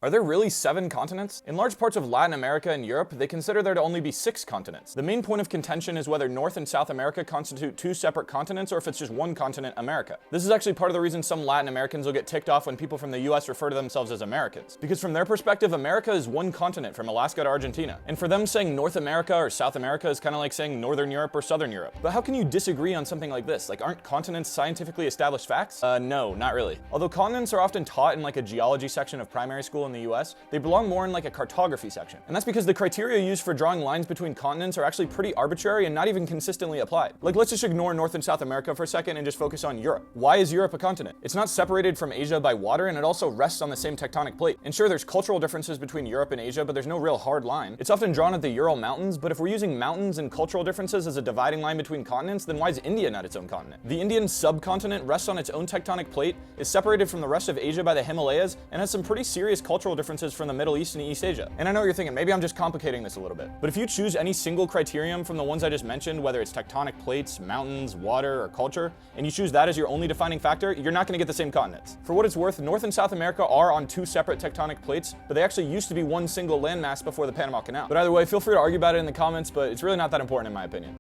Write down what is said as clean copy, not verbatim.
Are there really 7 continents? In large parts of Latin America and Europe, they consider there to only be 6 continents. The main point of contention is whether North and South America constitute 2 separate continents or if it's just one continent, America. This is actually part of the reason some Latin Americans will get ticked off when people from the US refer to themselves as Americans. Because from their perspective, America is one continent from Alaska to Argentina. And for them, saying North America or South America is kind of like saying Northern Europe or Southern Europe. But how can you disagree on something like this? Like, aren't continents scientifically established facts? No, not really. Although continents are often taught in like a geology section of primary school in the US, they belong more in like a cartography section. And that's because the criteria used for drawing lines between continents are actually pretty arbitrary and not even consistently applied. Like, let's just ignore North and South America for a second and just focus on Europe. Why is Europe a continent? It's not separated from Asia by water, and it also rests on the same tectonic plate. And sure, there's cultural differences between Europe and Asia, but there's no real hard line. It's often drawn at the Ural Mountains, but if we're using mountains and cultural differences as a dividing line between continents, then why is India not its own continent? The Indian subcontinent rests on its own tectonic plate, is separated from the rest of Asia by the Himalayas, and has some pretty serious cultural differences from the Middle East and East Asia. And I know you're thinking, maybe I'm just complicating this a little bit. But if you choose any single criterion from the ones I just mentioned, whether it's tectonic plates, mountains, water, or culture, and you choose that as your only defining factor, you're not gonna get the same continents. For what it's worth, North and South America are on 2 separate tectonic plates, but they actually used to be one single landmass before the Panama Canal. But either way, feel free to argue about it in the comments, but it's really not that important in my opinion.